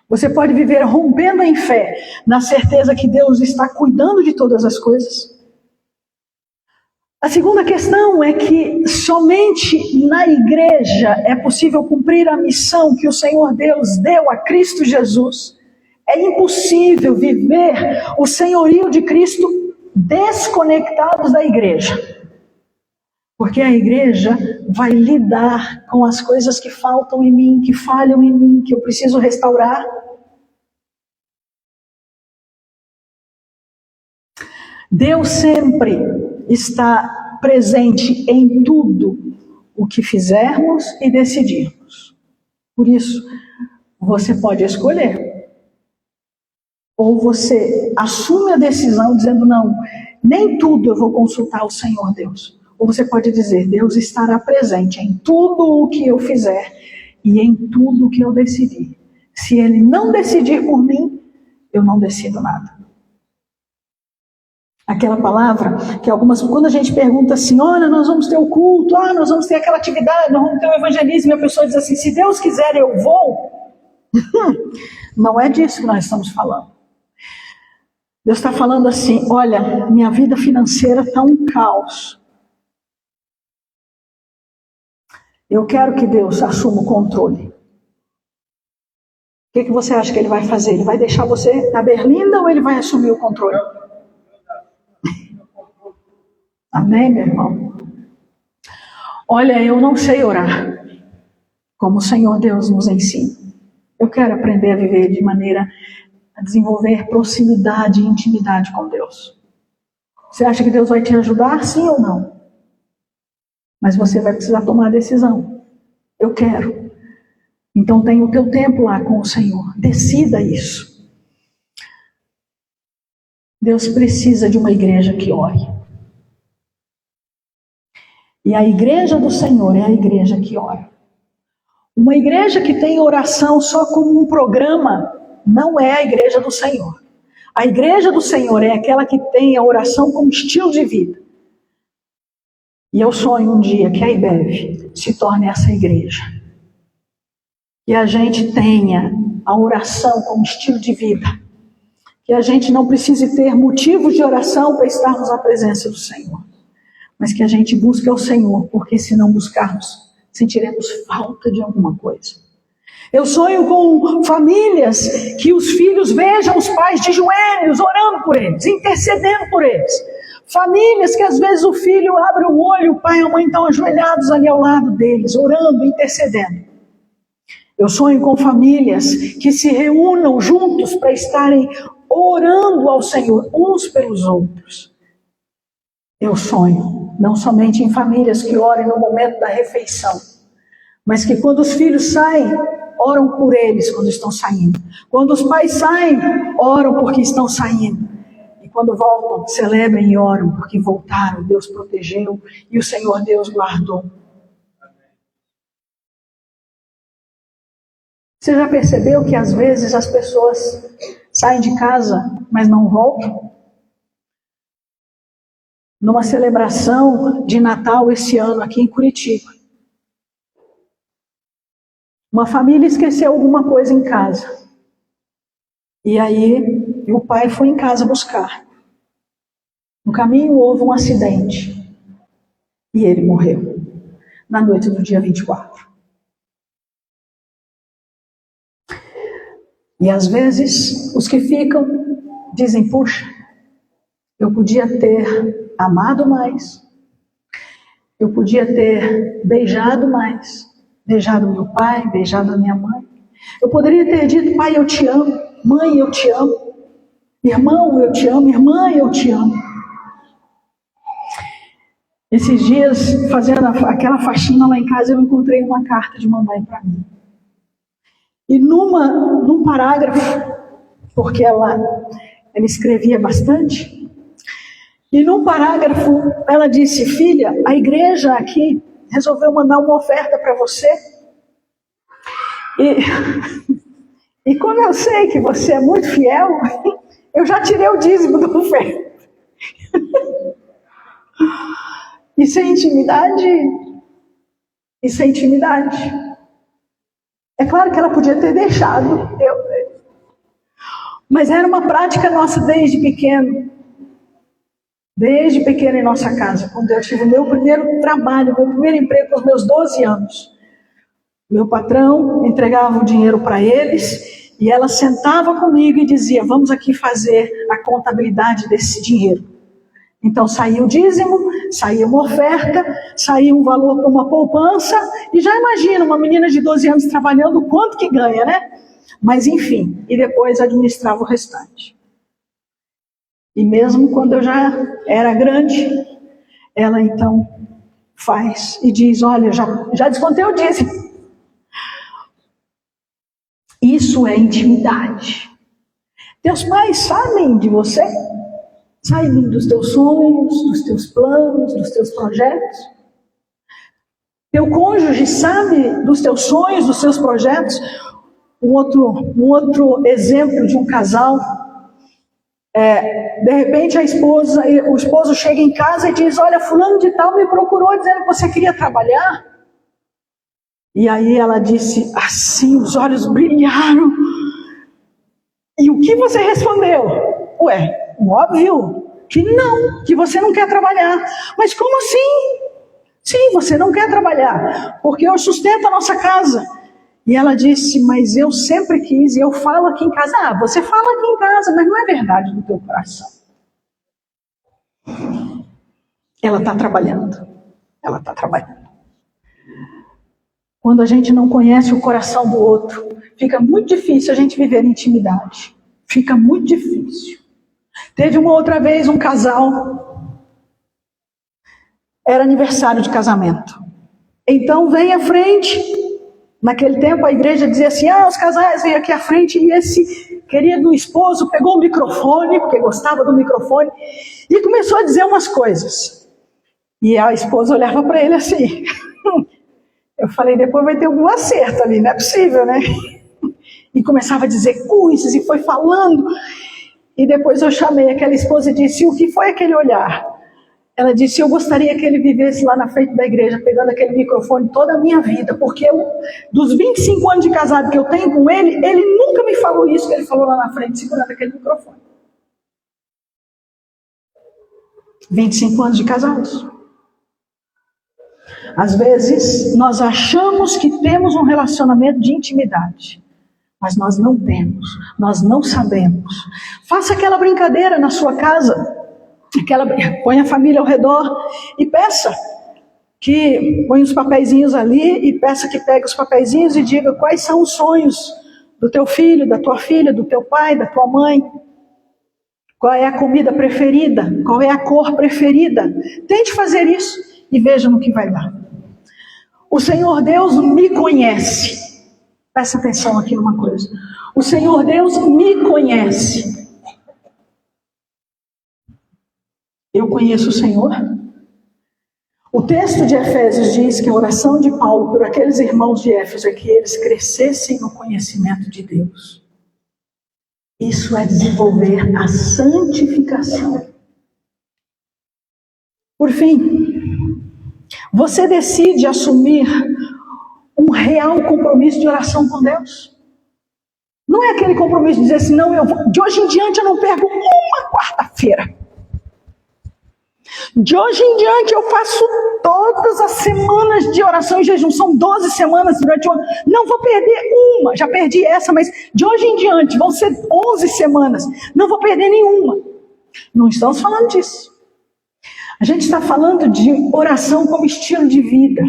Você pode viver rompendo em fé, na certeza que Deus está cuidando de todas as coisas. A segunda questão é que somente na igreja é possível cumprir a missão que o Senhor Deus deu a Cristo Jesus. É impossível viver o senhorio de Cristo desconectados da igreja. Porque a igreja vai lidar com as coisas que faltam em mim, que falham em mim, que eu preciso restaurar. Deus sempre está presente em tudo o que fizermos e decidirmos. Por isso, você pode escolher. Ou você assume a decisão dizendo, não, nem tudo eu vou consultar o Senhor Deus. Ou você pode dizer, Deus estará presente em tudo o que eu fizer e em tudo o que eu decidir. Se Ele não decidir por mim, eu não decido nada. Aquela palavra que quando a gente pergunta assim, olha, nós vamos ter o culto, nós vamos ter aquela atividade, nós vamos ter o evangelismo, e a pessoa diz assim, se Deus quiser eu vou. Não é disso que nós estamos falando. Deus está falando assim, olha, minha vida financeira está um caos. Eu quero que Deus assuma o controle. O que você acha que Ele vai fazer? Ele vai deixar você na berlinda ou Ele vai assumir o controle? Amém, meu irmão? Olha, eu não sei orar como o Senhor Deus nos ensina. Eu quero aprender a viver de maneira a desenvolver proximidade e intimidade com Deus. Você acha que Deus vai te ajudar? Sim ou não? Mas você vai precisar tomar a decisão. Eu quero. Então tenha o teu tempo lá com o Senhor. Decida isso. Deus precisa de uma igreja que ore. E a igreja do Senhor é a igreja que ora. Uma igreja que tem oração só como um programa não é a igreja do Senhor. A igreja do Senhor é aquela que tem a oração como estilo de vida. E eu sonho um dia que a IBEV se torne essa igreja. Que a gente tenha a oração como estilo de vida. Que a gente não precise ter motivos de oração para estarmos na presença do Senhor. Mas que a gente busque ao Senhor, porque se não buscarmos, sentiremos falta de alguma coisa. Eu sonho com famílias que os filhos vejam os pais de joelhos, orando por eles, intercedendo por eles. Famílias que às vezes o filho abre o olho, o pai e a mãe estão ajoelhados ali ao lado deles, orando, intercedendo. Eu sonho com famílias que se reúnam juntos para estarem orando ao Senhor, uns pelos outros. Eu sonho, não somente em famílias que orem no momento da refeição, mas que quando os filhos saem, oram por eles quando estão saindo. Quando os pais saem, oram porque estão saindo. quando voltam, celebrem e oram, porque voltaram, Deus protegeu e o Senhor Deus guardou. Você já percebeu que às vezes as pessoas saem de casa, mas não voltam? Numa celebração de Natal esse ano aqui em Curitiba, uma família esqueceu alguma coisa em casa. E aí o pai foi em casa buscar. No caminho houve um acidente. E ele morreu. Na noite do dia 24. E às vezes os que ficam dizem, puxa, eu podia ter amado mais. Eu podia ter beijado mais. Beijado meu pai, beijado a minha mãe. Eu poderia ter dito, pai, eu te amo. Mãe, eu te amo. Irmão, eu te amo. Irmã, eu te amo. Esses dias, fazendo aquela faxina lá em casa, eu encontrei uma carta de mamãe para mim. E num parágrafo, porque ela escrevia bastante, e num parágrafo ela disse, filha, a igreja aqui resolveu mandar uma oferta para você. E como eu sei que você é muito fiel, eu já tirei o dízimo da oferta. Isso é intimidade? Isso é intimidade. É claro que ela podia ter deixado, mas era uma prática nossa desde pequeno. Desde pequeno em nossa casa, quando eu tive o meu primeiro trabalho, meu primeiro emprego com os meus 12 anos. Meu patrão entregava o dinheiro para eles e ela sentava comigo e dizia, vamos aqui fazer a contabilidade desse dinheiro. Então saía o dízimo, saía uma oferta, saía um valor para uma poupança, e já imagina uma menina de 12 anos trabalhando, quanto que ganha, né? Mas enfim, e depois administrava o restante. E mesmo quando eu já era grande, ela então faz e diz, olha, já descontei o dízimo. Isso é intimidade. Teus pais sabem de você? Sabem dos teus sonhos, dos teus planos, dos teus projetos? Teu cônjuge sabe dos teus sonhos, dos teus projetos? Um outro exemplo de um casal, de repente o esposo chega em casa e diz, olha, fulano de tal me procurou dizendo que você queria trabalhar. E aí ela disse, assim, os olhos brilharam. E o que você respondeu? Ué, óbvio que não, que você não quer trabalhar. Mas como assim? Sim, você não quer trabalhar, porque eu sustento a nossa casa. E ela disse, mas eu sempre quis, e eu falo aqui em casa. Ah, você fala aqui em casa, mas não é verdade do teu coração. Ela está trabalhando. Ela está trabalhando. Quando a gente não conhece o coração do outro, fica muito difícil a gente viver intimidade. Fica muito difícil. Teve uma outra vez um casal, era aniversário de casamento. Então vem à frente, naquele tempo a igreja dizia assim, os casais vêm aqui à frente, e esse querido esposo pegou o microfone, porque gostava do microfone, e começou a dizer umas coisas. E a esposa olhava para ele assim. Eu falei, depois vai ter algum acerto ali, não é possível, né? E começava a dizer coisas, e foi falando. E depois eu chamei aquela esposa e disse, o que foi aquele olhar? Ela disse, eu gostaria que ele vivesse lá na frente da igreja, pegando aquele microfone toda a minha vida, porque dos 25 anos de casado que eu tenho com ele, ele nunca me falou isso que ele falou lá na frente, segurando aquele microfone. 25 anos de casados. Às vezes, nós achamos que temos um relacionamento de intimidade, mas nós não temos, nós não sabemos. Faça aquela brincadeira na sua casa, põe a família ao redor e peça que põe os papeizinhos ali e peça que pegue os papeizinhos e diga quais são os sonhos do teu filho, da tua filha, do teu pai, da tua mãe. Qual é a comida preferida? Qual é a cor preferida? Tente fazer isso e veja no que vai dar. O Senhor Deus me conhece. Presta atenção aqui numa coisa. O Senhor Deus me conhece. Eu conheço o Senhor. O texto de Efésios diz que a oração de Paulo por aqueles irmãos de Éfeso é que eles crescessem no conhecimento de Deus. Isso é desenvolver a santificação. Por fim, você decide assumir um real compromisso de oração com Deus. Não é aquele compromisso de dizer assim, não, de hoje em diante eu não perco uma quarta-feira. De hoje em diante eu faço todas as semanas de oração e jejum. São 12 semanas durante o ano. Não vou perder uma. Já perdi essa, mas de hoje em diante vão ser 11 semanas. Não vou perder nenhuma. Não estamos falando disso. A gente está falando de oração como estilo de vida.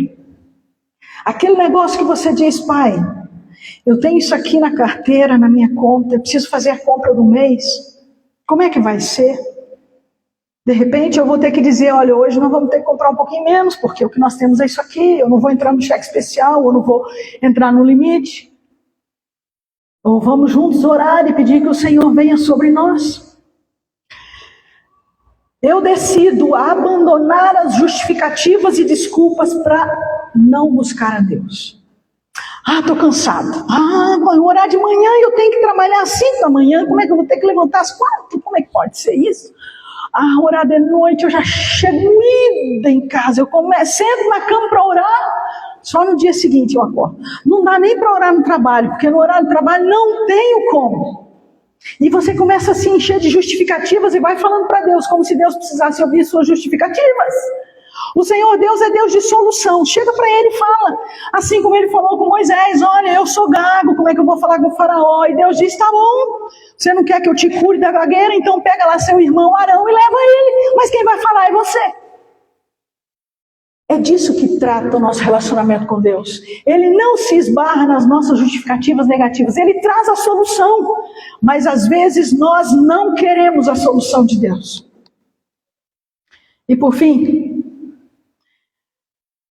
Aquele negócio que você diz, pai, eu tenho isso aqui na carteira, na minha conta, eu preciso fazer a compra do mês. Como é que vai ser? De repente eu vou ter que dizer, olha, hoje nós vamos ter que comprar um pouquinho menos, porque o que nós temos é isso aqui, eu não vou entrar no cheque especial, eu não vou entrar no limite. Ou vamos juntos orar e pedir que o Senhor venha sobre nós. Eu decido abandonar as justificativas e desculpas para não buscar a Deus. Estou cansado. Orar de manhã e eu tenho que trabalhar às 5 da manhã, como é que eu vou ter que levantar às 4? Como é que pode ser isso? Orar de noite, eu já chego ida em casa, eu sento na cama para orar, só no dia seguinte eu acordo. Não dá nem para orar no trabalho, porque no horário do trabalho não tenho como. E você começa a se encher de justificativas e vai falando para Deus, como se Deus precisasse ouvir suas justificativas. O Senhor Deus é Deus de solução. Chega para Ele e fala, assim como Ele falou com Moisés, olha, eu sou gago, como é que eu vou falar com o faraó? E Deus diz, tá bom, você não quer que eu te cure da gagueira? Então pega lá seu irmão Arão e leva ele. Mas quem vai falar é você. É disso que trata o nosso relacionamento com Deus. Ele não se esbarra nas nossas justificativas negativas. Ele traz a solução. Mas às vezes nós não queremos a solução de Deus. E por fim,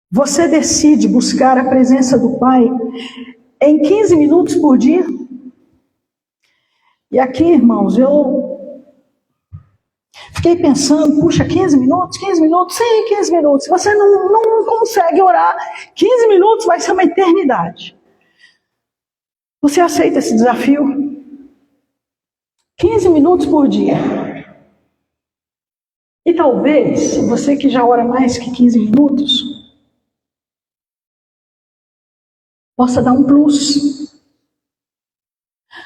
você decide buscar a presença do Pai em 15 minutos por dia. E aqui, irmãos, eu fiquei pensando, puxa, 15 minutos? Sim, 15 minutos. Se você não consegue orar, 15 minutos vai ser uma eternidade. Você aceita esse desafio? 15 minutos por dia. E talvez, você que já ora mais que 15 minutos, possa dar um plus.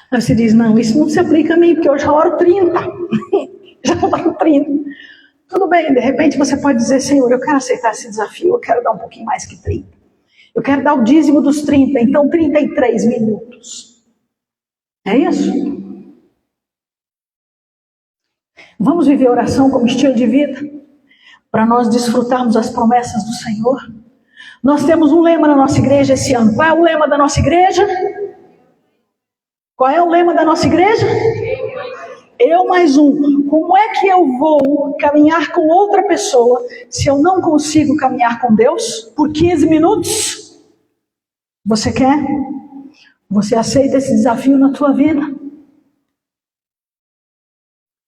Aí você diz, não, isso não se aplica a mim, porque eu já oro 30. Já oro 30. Tudo bem, de repente você pode dizer, Senhor, eu quero aceitar esse desafio, eu quero dar um pouquinho mais que 30. Eu quero dar o dízimo dos 30, então 33 minutos. É isso? Vamos viver oração como estilo de vida? Para nós desfrutarmos as promessas do Senhor? Nós temos um lema na nossa igreja esse ano. Qual é o lema da nossa igreja? Qual é o lema da nossa igreja? Eu mais um. Como é que eu vou caminhar com outra pessoa se eu não consigo caminhar com Deus por 15 minutos? Você quer? Você aceita esse desafio na tua vida?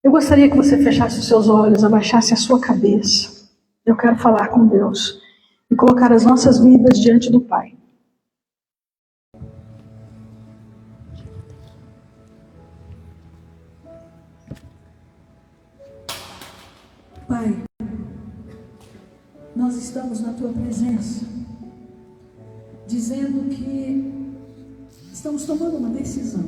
Eu gostaria que você fechasse os seus olhos, abaixasse a sua cabeça. Eu quero falar com Deus e colocar as nossas vidas diante do Pai. Pai, nós estamos na Tua presença, dizendo que estamos tomando uma decisão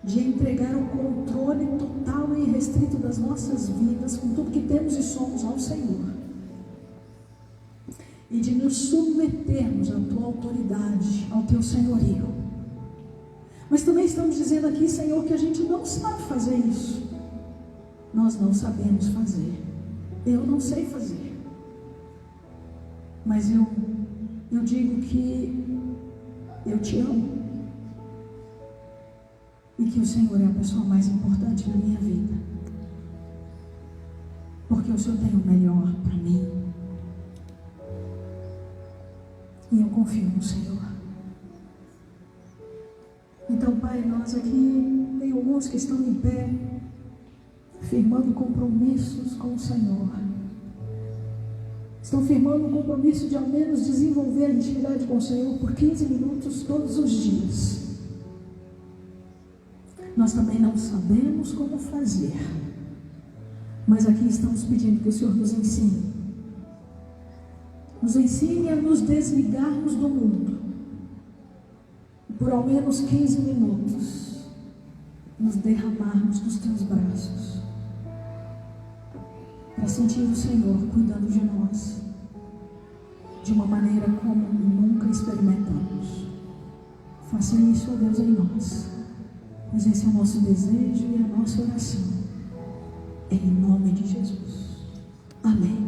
de entregar o controle total e irrestrito das nossas vidas, com tudo que temos e somos, ao Senhor. E de nos submetermos à Tua autoridade, ao Teu senhorio. Mas também estamos dizendo aqui, Senhor, que a gente não sabe fazer isso. Nós não sabemos fazer. Eu não sei fazer. Mas eu digo que eu te amo. E que o Senhor é a pessoa mais importante da minha vida. Porque o Senhor tem o melhor para mim. E eu confio no Senhor. Então, Pai, nós aqui, tem alguns que estão em pé. firmando compromissos com o Senhor. Estão firmando um compromisso de ao menos desenvolver a intimidade com o Senhor por 15 minutos todos os dias. Nós também não sabemos como fazer, mas aqui estamos pedindo que o Senhor nos ensine. Nos ensine a nos desligarmos do mundo por ao menos 15 minutos, nos derramarmos nos teus braços, para sentir o Senhor cuidando de nós, de uma maneira como nunca experimentamos. Faça isso, ó Deus, em nós, pois esse é o nosso desejo e a nossa oração, em nome de Jesus. Amém.